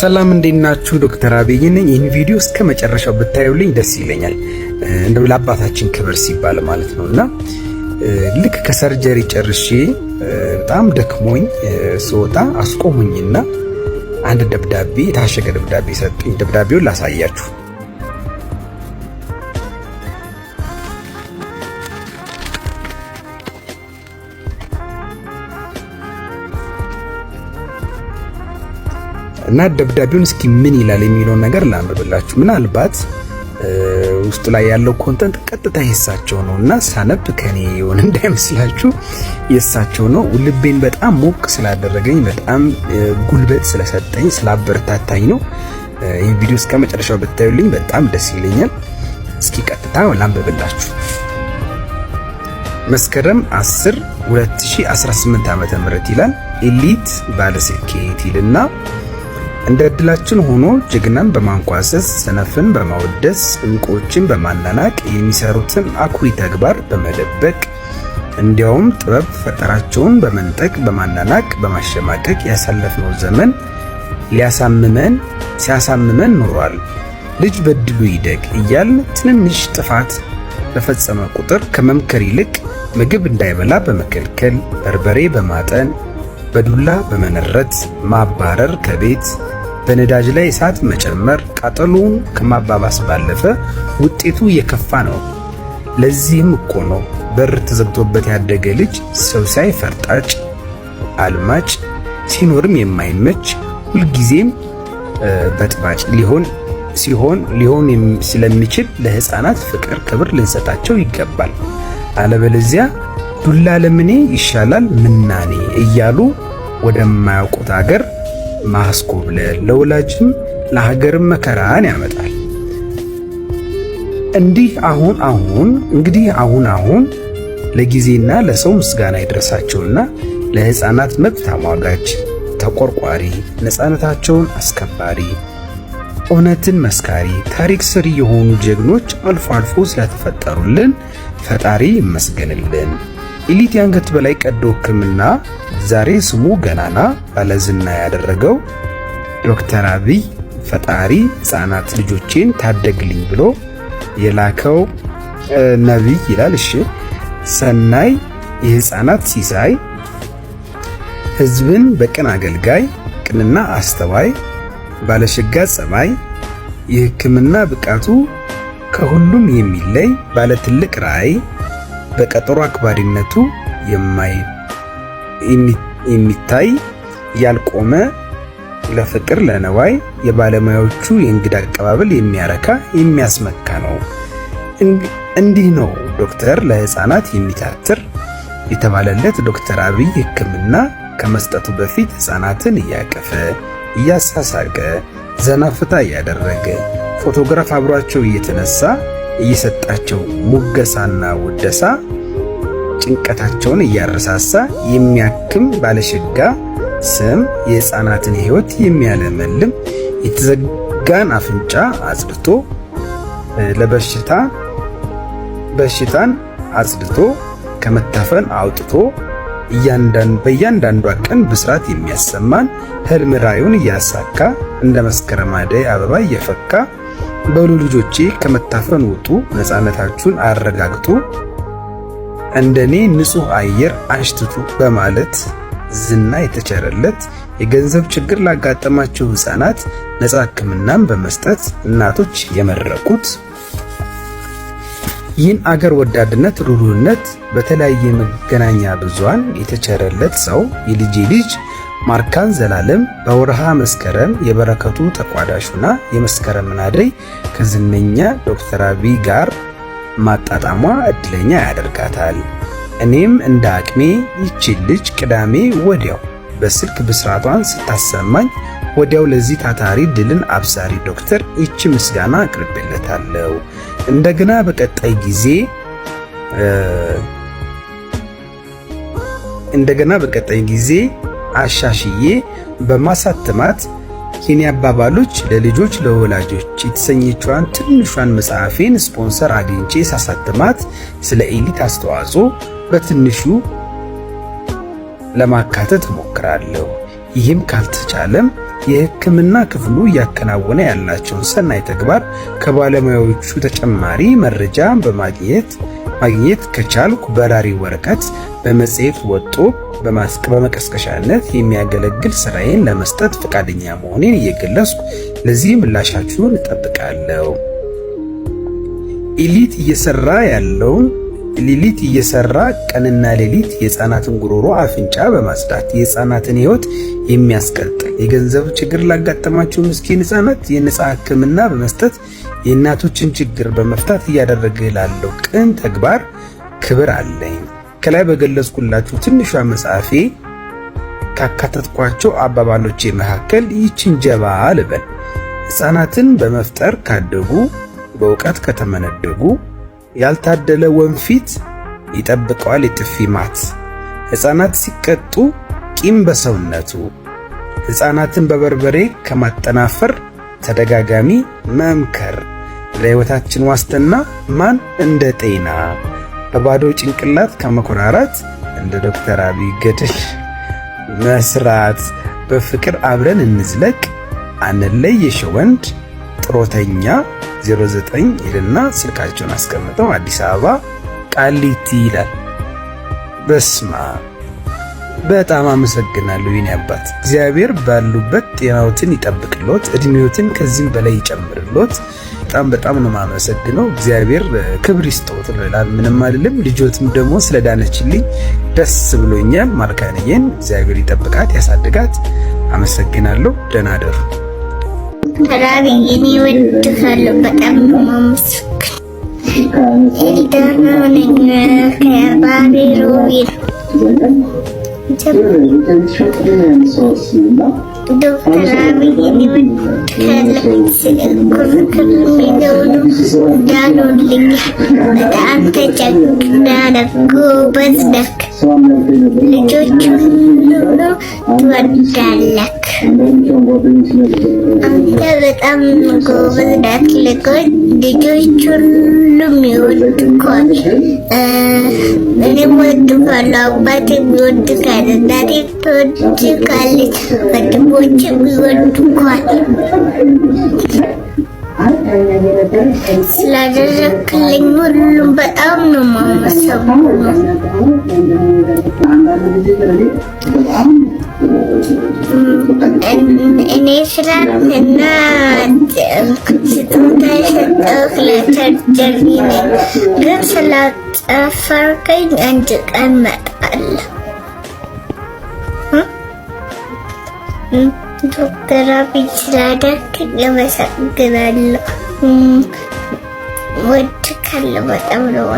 ሰላም እንዴት ናችሁ? ዶክተር አብይ ነኝ። ይህን ቪዲዮ እስከ መጨረሻው ብታዩልኝ ደስ ይለኛል። እንደው ለአባታችን ክብር ሲባል ማለት ነውና ልክ ከሰርጀሪ ጨርሼ በጣም ደክሞኝ ስወጣ አስቆሙኝና አንድ ደብዳቤ የታሸገ ደብዳቤ ሰጡኝ። ደብዳቤውን ላሳያችሁ። እና ደብዳቤውን እስኪ ምን ይላል የሚለው ነገር ላንብብላችሁ። ምናልባት ውስጡ ላይ ያለው ኮንተንት ቀጥታ የሳቸው ነውና ሳነብ ከኔ የሆነ እንዳይመስላችሁ የሳቸው ነው። ልቤን በጣም ሞቅ ስላደረገኝ፣ በጣም ጉልበት ስለሰጠኝ፣ ስላበረታታኝ ነው። ይህ ቪዲዮ እስከ መጨረሻው ብታዩልኝ በጣም ደስ ይለኛል። እስኪ ቀጥታ ላንብብላችሁ። መስከረም 10 2018 ዓ.ም ይላል። ኤሊት ባለስኬት ይልና እንደ እድላችን ሆኖ ጀግናን በማንቋሰስ ሰነፍን በማወደስ እንቁዎችን በማናናቅ የሚሰሩትን አኩሪ ተግባር በመደበቅ እንዲያውም ጥበብ ፈጠራቸውን በመንጠቅ በማናናቅ በማሸማቀቅ ያሳለፍነው ዘመን ሲያሳምመን ኖሯል። ልጅ በድሉ ይደግ እያልን ትንንሽ ጥፋት በፈጸመ ቁጥር ከመምከር ይልቅ ምግብ እንዳይበላ በመከልከል በርበሬ በማጠን በዱላ በመነረት ማባረር ከቤት በነዳጅ ላይ እሳት መጨመር ቃጠሎውን ከማባባስ ባለፈ ውጤቱ የከፋ ነው። ለዚህም እኮ ነው በር ተዘግቶበት ያደገ ልጅ ሰው ሳይ ፈርጣጭ አልማጭ ሲኖርም የማይመች ሁልጊዜም በጥባጭ ሊሆን ስለሚችል ለሕፃናት ፍቅር ክብር ልንሰጣቸው ይገባል። አለበለዚያ ዱላ ለምኔ ይሻላል ምናኔ እያሉ ወደማያውቁት ሀገር ማስኮብለል ለወላጅም ለሀገርም መከራን ያመጣል። እንግዲህ አሁን ለጊዜና ለሰው ምስጋና ይድረሳቸውና ለሕፃናት መብት አሟጋች ተቆርቋሪ፣ ነፃነታቸውን አስከባሪ፣ እውነትን መስካሪ፣ ታሪክ ሰሪ የሆኑ ጀግኖች አልፎ አልፎ ስለተፈጠሩልን ፈጣሪ ይመስገንልን። ኤሊት የአንገት በላይ ቀዶ ሕክምና ዛሬ ስሙ ገናና ባለዝና ያደረገው ዶክተር አብይ ፈጣሪ ሕፃናት ልጆቼን ታደግልኝ ብሎ የላከው ነቢይ ይላል። እሺ ሰናይ የሕፃናት ሲሳይ ሕዝብን በቅን አገልጋይ ቅንና አስተዋይ ባለሸጋ ጸባይ የሕክምና ብቃቱ ከሁሉም የሚለይ ባለ ትልቅ ራዕይ በቀጠሮ አክባሪነቱ የሚታይ ያልቆመ ለፍቅር ለነዋይ የባለሙያዎቹ የእንግዳ አቀባበል የሚያረካ የሚያስመካ ነው። እንዲህ ነው ዶክተር ለሕፃናት የሚታትር የተባለለት ዶክተር አብይ ሕክምና ከመስጠቱ በፊት ሕፃናትን እያቀፈ እያሳሳቀ ዘናፍታ እያደረገ ፎቶግራፍ አብሯቸው እየተነሳ እየሰጣቸው ሙገሳና ውደሳ ጭንቀታቸውን እያረሳሳ የሚያክም ባለሸጋ ስም የሕፃናትን ሕይወት የሚያለመልም የተዘጋን አፍንጫ አጽድቶ በሽታን አጽድቶ ከመታፈን አውጥቶ በእያንዳንዷ ቀን ብስራት የሚያሰማን ህልም ራዩን እያሳካ እንደ መስከረም አደይ አበባ እየፈካ በሉ ልጆቼ ከመታፈን ውጡ፣ ነፃነታችሁን አረጋግጡ፣ እንደኔ ንጹህ አየር አሽትቱ በማለት ዝና የተቸረለት የገንዘብ ችግር ላጋጠማቸው ሕፃናት ነፃ ሕክምናን በመስጠት እናቶች የመረቁት ይህን አገር ወዳድነት ሩሩነት በተለያየ መገናኛ ብዙሃን የተቸረለት ሰው የልጄ ልጅ ማርካን ዘላለም በወርሃ መስከረም የበረከቱ ተቋዳሹና የመስከረምን አደይ ከዝነኛ ዶክተር አብይ ጋር ማጣጣሟ እድለኛ ያደርጋታል። እኔም እንደ አቅሜ ይቺን ልጅ ቅዳሜ ወዲያው በስልክ ብስራቷን ስታሰማኝ ወዲያው ለዚህ ታታሪ ድልን አብሳሪ ዶክተር ይቺ ምስጋና አቅርቤለታለሁ። እንደገና በቀጣይ ጊዜ አሻሽዬ በማሳተማት የኔ አባባሎች ለልጆች ለወላጆች የተሰኘችዋን ትንሿን መጽሐፌን ስፖንሰር አግኝቼ ሳሳተማት ስለ ኤሊት አስተዋጽኦ በትንሹ ለማካተት እሞክራለሁ። ይህም ካልተቻለም የሕክምና ክፍሉ እያከናወነ ያላቸውን ሰናይ ተግባር ከባለሙያዎቹ ተጨማሪ መረጃ ማግኘት ከቻልኩ በራሪ ወረቀት በመጽሔት ወጥቶ በመቀስቀሻነት የሚያገለግል ስራዬን ለመስጠት ፈቃደኛ መሆኔን እየገለጽኩ ለዚህ ምላሻችሁን እጠብቃለሁ። ሊሊት እየሰራ ቀንና ሌሊት የህፃናትን ጉሮሮ አፍንጫ በማጽዳት የህፃናትን ህይወት የሚያስቀጥል የገንዘብ ችግር ላጋጠማቸው ምስኪን ህፃናት የነጻ ሕክምና በመስጠት የእናቶችን ችግር በመፍታት እያደረገ ላለው ቅን ተግባር ክብር አለኝ። ከላይ በገለጽኩላችሁ ትንሿ መጽሐፌ ካካተትኳቸው አባባሎቼ መካከል ይህችን ጀባ ልበል። ህፃናትን በመፍጠር ካደጉ በእውቀት ከተመነደጉ ያልታደለ ወንፊት ይጠብቀዋል የጥፊ ማት። ህፃናት ሲቀጡ ቂም በሰውነቱ ህፃናትን በበርበሬ ከማጠናፈር ተደጋጋሚ መምከር ለህይወታችን ዋስትና ማን እንደ ጤና በባዶ ጭንቅላት ከመኮራራት እንደ ዶክተር አብይ ገደል መስራት በፍቅር አብረን እንዝለቅ አንለይ የሸወንድ ጥሮተኛ 09 ይልና ስልካቸውን አስቀምጠው አዲስ አበባ ቃሊቲ ይላል። በስማ በጣም አመሰግናለሁ የኔ አባት። እግዚአብሔር ባሉበት ጤናዎትን ይጠብቅሎት፣ እድሜዎትን ከዚህም በላይ ይጨምርሎት። በጣም ነው የማመሰግነው። እግዚአብሔር ክብር ይስጠውት ይላል። ምንም አይደለም። ልጆትም ደግሞ ስለዳነችልኝ ደስ ብሎኛል። ማርካንዬን እግዚአብሔር ይጠብቃት ያሳድጋት። አመሰግናለሁ። ደህና ደሩ። ራቢዬ እወድሃለሁ። በጣም ነው የማመሰግነው። ኤልዳና ነኝ ከባቢሎን ዶክተር አብይ እወድሃለሁ። ስለኩርክር ሚለውኑ ዳኑልኝ። በጣም ተጨንቀናል። ጎበዝ ነህ። ልጆች ሁሉ ትወዳለህ። አንተ በጣም ጎበዝ ነህ። ልጆች ሁሉም ይወዱሃል። እኔም እወድሃለሁ። አባቴም ይወድሃል። እናቴም ትወድሃለች። ወንድሞችም ይወዱሃል። ስላደረግልኝ ሁሉም በጣም ነው የማመሰግነው። እኔ ስላንተና ስጦታ የሰጠሁህ ለቸርቸሪ ነኝ፣ ግን ስላጠፈርከኝ አንድ ቀን እመጣለሁ። ዶክተር አብይ ስላደረግልኝ አመሰግናለሁ። እወድሃለሁ በጣም ነው።